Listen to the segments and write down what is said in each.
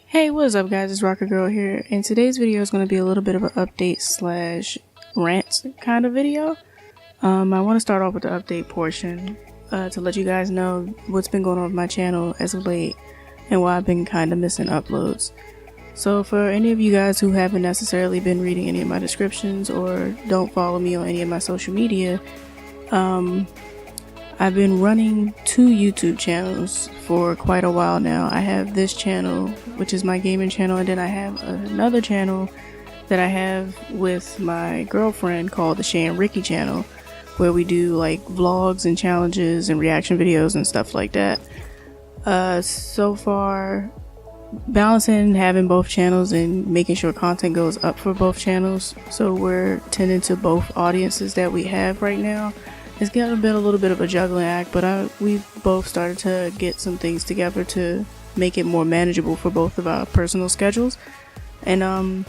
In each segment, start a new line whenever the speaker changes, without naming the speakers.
Hey, what is up guys, it's Rocker Girl here, and today's video is going to be a little bit of an update slash rant kind of video. I want to start off with the update portion to let you guys know what's been going on with my channel as of late and why I've been kind of missing uploads. So for any of you guys who haven't necessarily been reading any of my descriptions or don't follow me on any of my social media, I've been running 2 YouTube channels for quite a while now. I have this channel, which is my gaming channel, and then I have another channel that I have with my girlfriend called the Shay and Ricky channel, where we do like vlogs and challenges and reaction videos and stuff like that. So far, balancing having both channels and making sure content goes up for both channels, so we're tending to both audiences that we have right now. It's been a little bit of a juggling act, but we've both started to get some things together to make it more manageable for both of our personal schedules. And on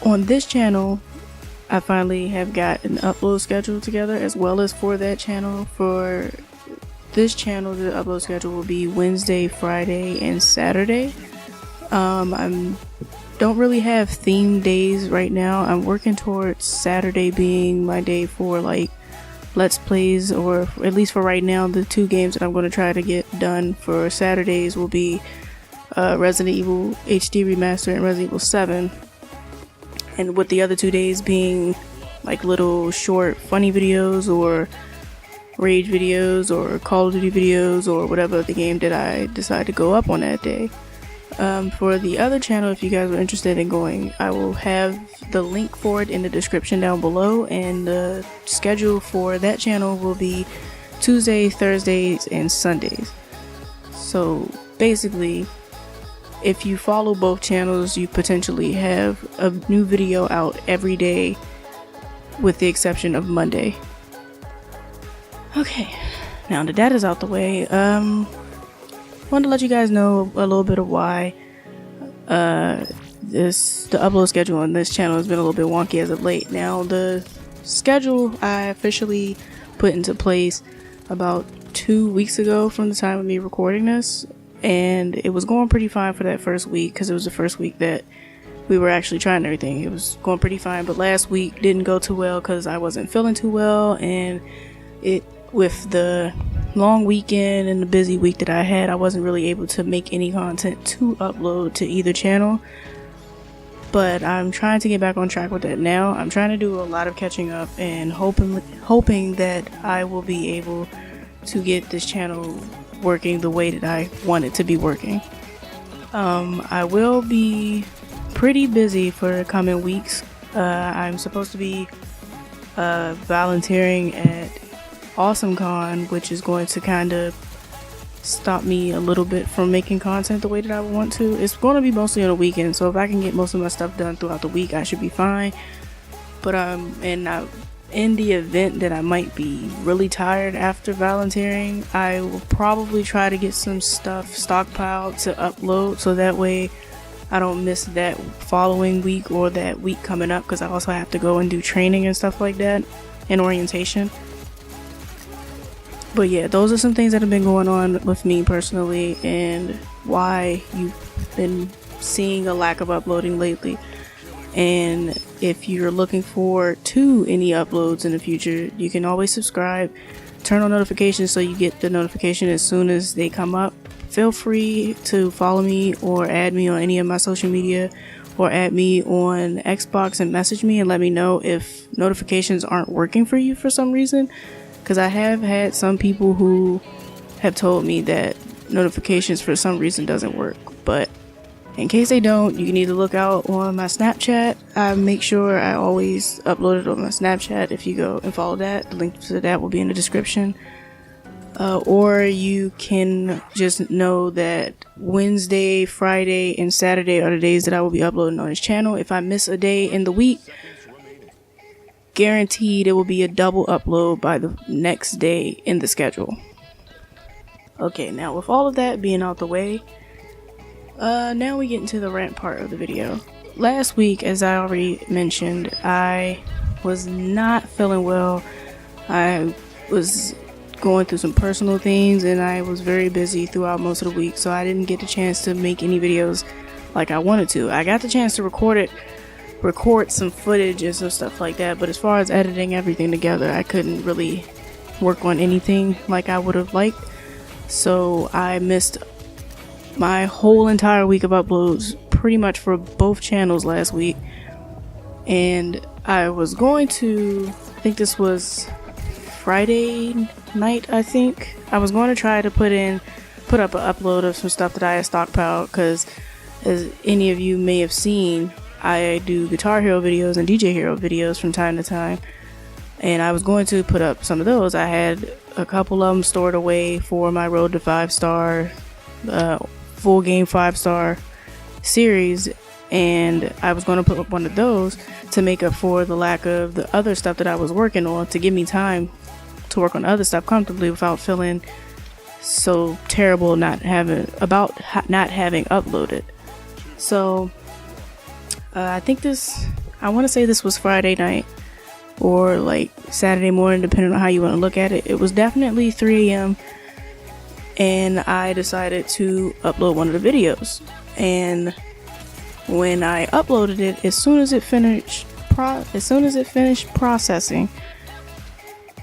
this channel, I finally have got an upload schedule together, as well as for that channel. For this channel, the upload schedule will be Wednesday, Friday, and Saturday. I don't really have theme days right now. I'm working towards Saturday being my day for like let's plays, or at least for right now, the 2 games that I'm going to try to get done for Saturdays will be Resident Evil HD Remaster and Resident Evil 7, and with the other 2 days being like little short funny videos or rage videos or Call of Duty videos or whatever the game that I decide to go up on that day. For the other channel, if you guys are interested in going, I will have the link for it in the description down below, and the schedule for that channel will be Tuesdays, Thursdays, and Sundays. So basically, if you follow both channels, you potentially have a new video out every day with the exception of Monday. Okay, now that that is out the way, wanted to let you guys know a little bit of why the upload schedule on this channel has been a little bit wonky as of late. Now, the schedule I officially put into place about 2 weeks ago from the time of me recording this, and it was going pretty fine for that first week because it was the first week that we were actually trying everything. It was going pretty fine, but last week didn't go too well because I wasn't feeling too well, and with the long weekend and the busy week that I had, I wasn't really able to make any content to upload to either channel. But I'm trying to get back on track with that now. I'm trying to do a lot of catching up and hoping that I will be able to get this channel working the way that I want it to be working. I will be pretty busy for the coming weeks. I'm supposed to be volunteering at AwesomeCon, which is going to kind of stop me a little bit from making content the way that I want to. It's going to be mostly on a weekend, so if I can get most of my stuff done throughout the week, I should be fine. But in the event that I might be really tired after volunteering, I will probably try to get some stuff stockpiled to upload, so that way I don't miss that following week or that week coming up, because I also have to go and do training and stuff like that and orientation. But yeah, those are some things that have been going on with me personally, and why you've been seeing a lack of uploading lately. And if you're looking forward to any uploads in the future, you can always subscribe, turn on notifications so you get the notification as soon as they come up. Feel free to follow me or add me on any of my social media, or add me on Xbox and message me and let me know if notifications aren't working for you for some reason. Because I have had some people who have told me that notifications for some reason doesn't work. But in case they don't, you can either look out on my Snapchat. I make sure I always upload it on my Snapchat. If you go and follow that, the link to that will be in the description. Or you can just know that Wednesday, Friday, and Saturday are the days that I will be uploading on this channel. If I miss a day in the week, guaranteed it will be a double upload by the next day in the schedule. Okay, now with all of that being out the way, now we get into the rant part of the video. Last week, as I already mentioned, I was not feeling well. I was going through some personal things, and I was very busy throughout most of the week, so I didn't get a chance to make any videos like I wanted to. I got the chance to record some footage and some stuff like that, but as far as editing everything together, I couldn't really work on anything like I would have liked. So I missed my whole entire week of uploads pretty much for both channels last week. And I was going to, I think this was Friday night, I think. I was going to try to put up an upload of some stuff that I had stockpiled, because as any of you may have seen, I do Guitar Hero videos and DJ Hero videos from time to time, and I was going to put up some of those. I had a couple of them stored away for my Road to 5-star full game 5-star series, and I was going to put up one of those to make up for the lack of the other stuff that I was working on, to give me time to work on other stuff comfortably without feeling so terrible not having uploaded. So I want to say this was Friday night or like Saturday morning, depending on how you want to look at it. It was definitely 3 a.m. and I decided to upload one of the videos. And when I uploaded it, as soon as it finished processing,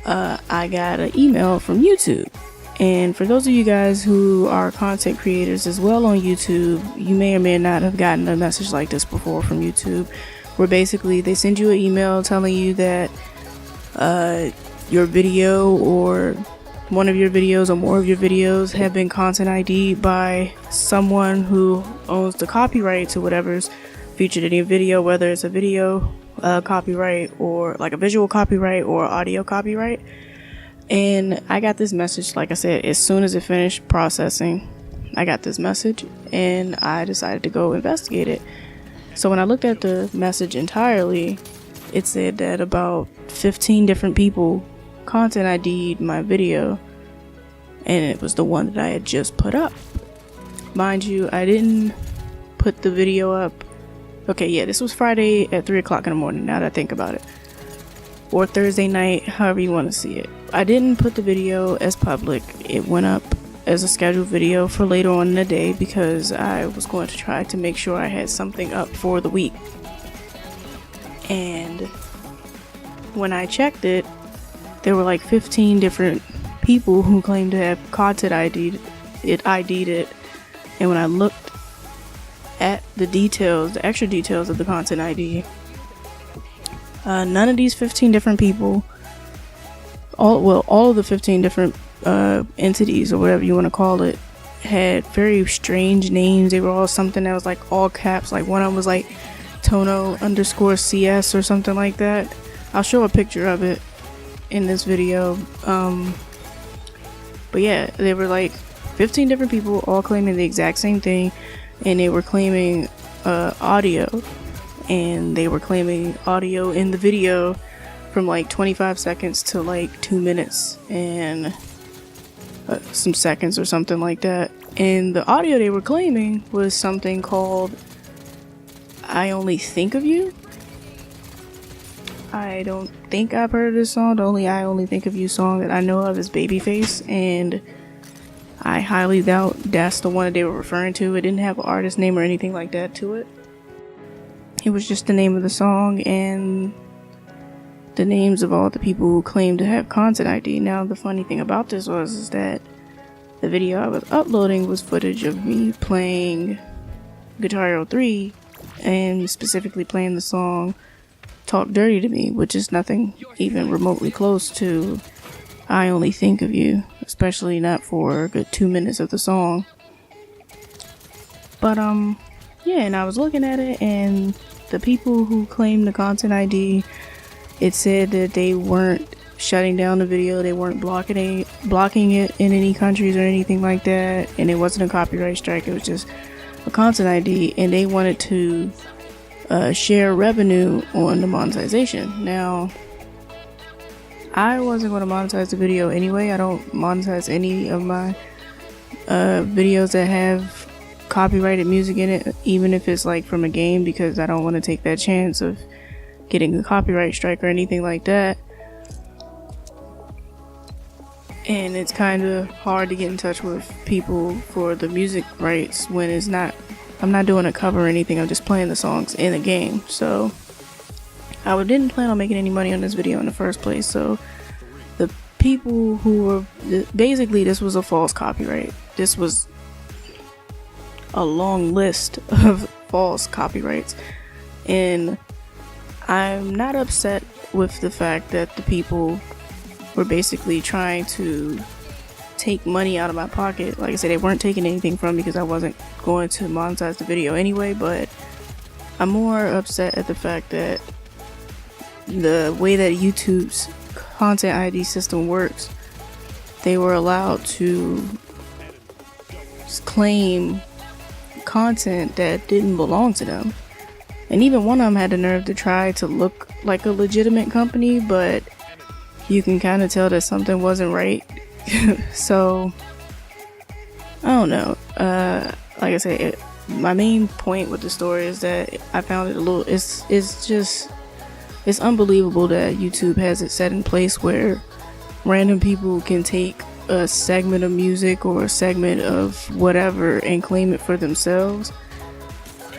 I got an email from YouTube. And for those of you guys who are content creators as well on YouTube, you may or may not have gotten a message like this before from YouTube, where basically they send you an email telling you that your video or one of your videos or more of your videos have been content ID'd by someone who owns the copyright to whatever's featured in your video, whether it's a video copyright or like a visual copyright or audio copyright. And I got this message, like I said, as soon as it finished processing, I got this message and I decided to go investigate it. So when I looked at the message entirely, it said that about 15 different people content ID'd my video, and it was the one that I had just put up. Mind you, I didn't put the video up. Okay, yeah, this was Friday at 3 o'clock in the morning, now that I think about it. Or Thursday night, however you want to see it. I didn't put the video as public. It went up as a scheduled video for later on in the day, because I was going to try to make sure I had something up for the week. And when I checked it, there were like 15 different people who claimed to have content ID'd it. And when I looked at the details, the extra details of the content ID, none of these 15 different people, all of the 15 different entities or whatever you want to call it, had very strange names. They were all something that was like all caps. Like one of them was like Tono_CS or something like that. I'll show a picture of it in this video. But yeah, they were like 15 different people all claiming the exact same thing, and they were claiming audio, and they were claiming audio in the video from like 25 seconds to like 2 minutes and some seconds or something like that. And the audio they were claiming was something called I Only Think of You. I don't think I've heard of this song. The only I Only Think of You song that I know of is Babyface, and I highly doubt that's the one that they were referring to. It didn't have an artist name or anything like that to it. It was just the name of the song and the names of all the people who claimed to have content ID. Now, the funny thing about this is that the video I was uploading was footage of me playing Guitar Hero 3, and specifically playing the song Talk Dirty to Me, which is nothing even remotely close to I Only Think of You, especially not for a good 2 minutes of the song. But yeah, and I was looking at it, and the people who claimed the content ID, it said that they weren't shutting down the video, they weren't blocking it in any countries or anything like that, and it wasn't a copyright strike, it was just a content ID, and they wanted to share revenue on the monetization. Now, I wasn't going to monetize the video anyway. I don't monetize any of my videos that have copyrighted music in it, even if it's like from a game, because I don't want to take that chance of getting a copyright strike or anything like that. and it's kind of hard to get in touch with people for the music rights when it's not, I'm not doing a cover or anything, I'm just playing the songs in the game. So I didn't plan on making any money on this video in the first place. So the people who were, basically this was a false copyright. This was a long list of false copyrights, and I'm not upset with the fact that the people were basically trying to take money out of my pocket. Like I said, they weren't taking anything from me because I wasn't going to monetize the video anyway, but I'm more upset at the fact that the way that YouTube's content ID system works, they were allowed to claim content that didn't belong to them. And even one of them had the nerve to try to look like a legitimate company, but you can kind of tell that something wasn't right. So I don't know. Like I said, my main point with the story is that I found it a little, it's unbelievable that YouTube has it set in place where random people can take a segment of music or a segment of whatever and claim it for themselves,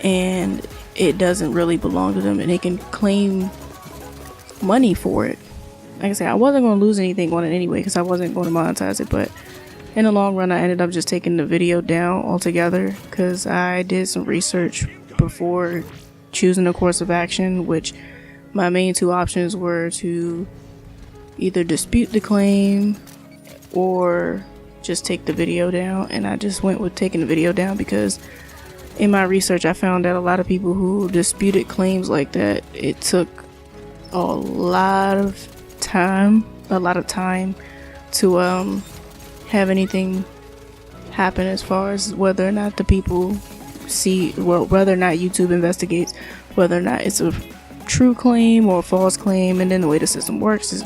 and it doesn't really belong to them, and they can claim money for it. Like I said, I wasn't going to lose anything on it anyway because I wasn't going to monetize it, but in the long run I ended up just taking the video down altogether because I did some research before choosing a course of action, which my main two options were to either dispute the claim or just take the video down, and I just went with taking the video down because in my research I found that a lot of people who disputed claims like that, it took a lot of time to have anything happen as far as whether or not the people see, well, whether or not YouTube investigates whether or not it's a true claim or a false claim. And then the way the system works is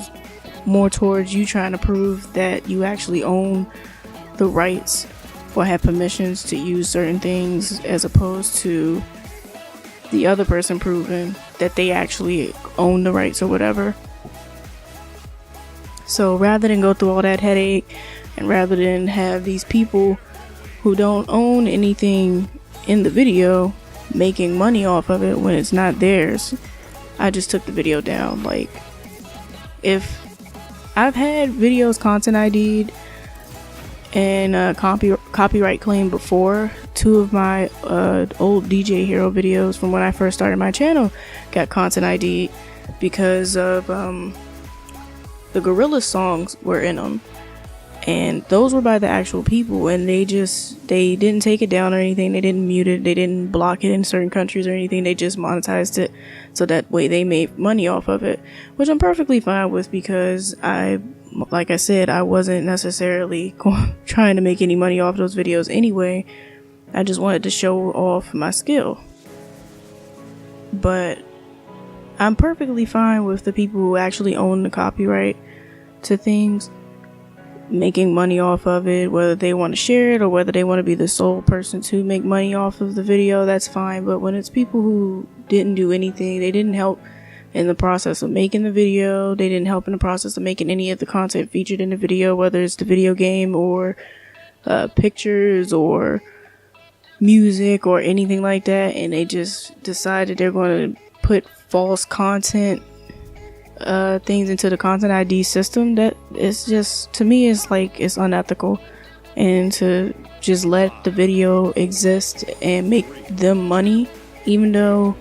more towards you trying to prove that you actually own the rights or have permissions to use certain things, as opposed to the other person proving that they actually own the rights or whatever. So rather than go through all that headache, and rather than have these people who don't own anything in the video making money off of it when it's not theirs, I just took the video down. Like, if I've had videos content ID'd and copyright claim before. Two of my old DJ Hero videos from when I first started my channel got content ID because of the Gorilla songs were in them, and those were by the actual people, and they didn't take it down or anything. They didn't mute it, they didn't block it in certain countries or anything. They just monetized it so that way they made money off of it, which I'm perfectly fine with because like I said, I wasn't necessarily trying to make any money off those videos anyway. I just wanted to show off my skill. But I'm perfectly fine with the people who actually own the copyright to things making money off of it, whether they want to share it or whether they want to be the sole person to make money off of the video. That's fine. But when it's people who didn't do anything, they didn't help in the process of making the video, they didn't help in the process of making any of the content featured in the video, whether it's the video game or pictures or music or anything like that, and they just decided they're going to put false content things into the content ID system, that is just, to me, it's like, it's unethical. And to just let the video exist and make them money, even though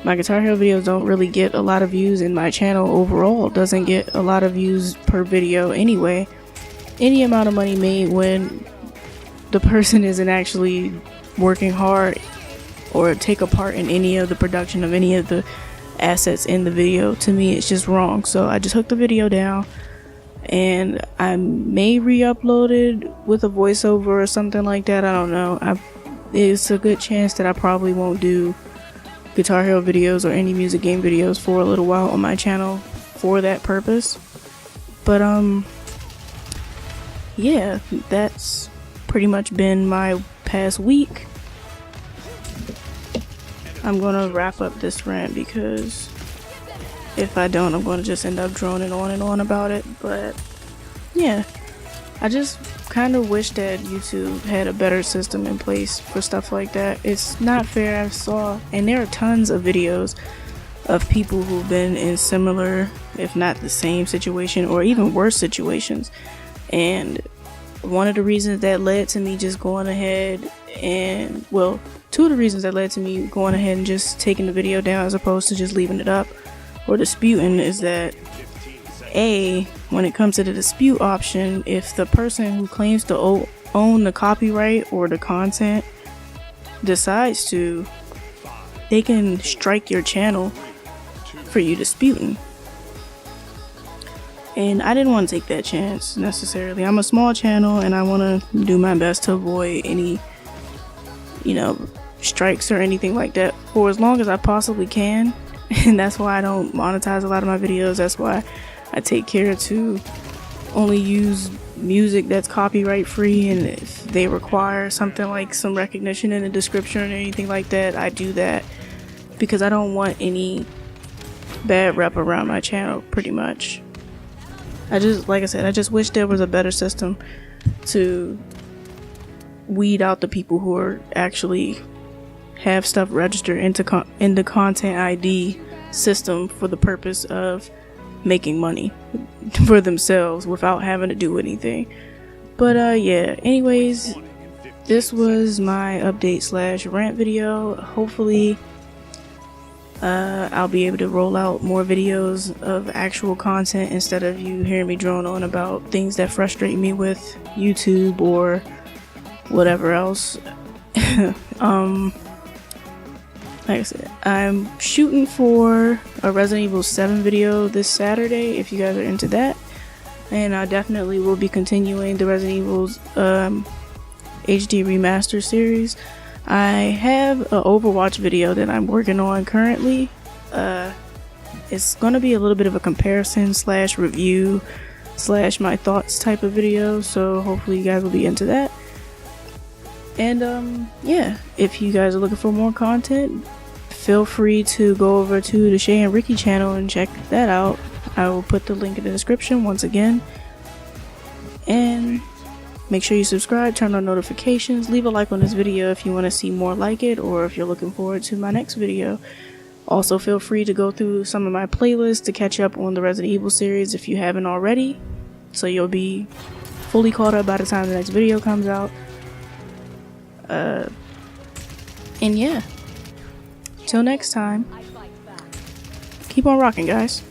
my Guitar Hero videos don't really get a lot of views, and my channel overall doesn't get a lot of views per video anyway. Any amount of money made when the person isn't actually working hard or take a part in any of the production of any of the assets in the video, to me it's just wrong. So I just took the video down, and I may re-upload it with a voiceover or something like that. I don't know. It's a good chance that I probably won't do Guitar Hero videos or any music game videos for a little while on my channel for that purpose. But yeah, that's pretty much been my past week. I'm gonna wrap up this rant because if I don't, I'm gonna just end up droning on and on about it. But yeah, I just kind of wish that YouTube had a better system in place for stuff like that. It's not fair. I saw, and there are tons of videos of people who've been in similar, if not the same situation, or even worse situations. And one of the reasons that led to me just going ahead and, well, two of the reasons that led to me going ahead and just taking the video down as opposed to just leaving it up or disputing is that, A, when it comes to the dispute option, if the person who claims to own the copyright or the content decides to, they can strike your channel for you disputing. And I didn't want to take that chance necessarily. I'm a small channel and I want to do my best to avoid any, strikes or anything like that for as long as I possibly can. And that's why I don't monetize a lot of my videos. That's why I take care to only use music that's copyright free, and if they require something like some recognition in the description or anything like that, I do that because I don't want any bad rep around my channel, pretty much. Like I said, I just wish there was a better system to weed out the people who are actually have stuff registered in the content ID system for the purpose of making money for themselves without having to do anything. But yeah, anyways, this was my update / rant video. Hopefully I'll be able to roll out more videos of actual content instead of you hearing me drone on about things that frustrate me with YouTube or whatever else. Like I said, I'm shooting for a Resident Evil 7 video this Saturday if you guys are into that, and I definitely will be continuing the Resident Evil's HD remaster series. I have an Overwatch video that I'm working on currently. It's gonna be a little bit of a comparison / review / my thoughts type of video, so hopefully you guys will be into that. And yeah, if you guys are looking for more content, feel free to go over to the Shay and Ricky channel and check that out. I will put the link in the description once again. And make sure you subscribe, turn on notifications, leave a like on this video if you want to see more like it, or if you're looking forward to my next video. Also, feel free to go through some of my playlists to catch up on the Resident Evil series if you haven't already, so you'll be fully caught up by the time the next video comes out. And yeah, till next time, keep on rocking, guys.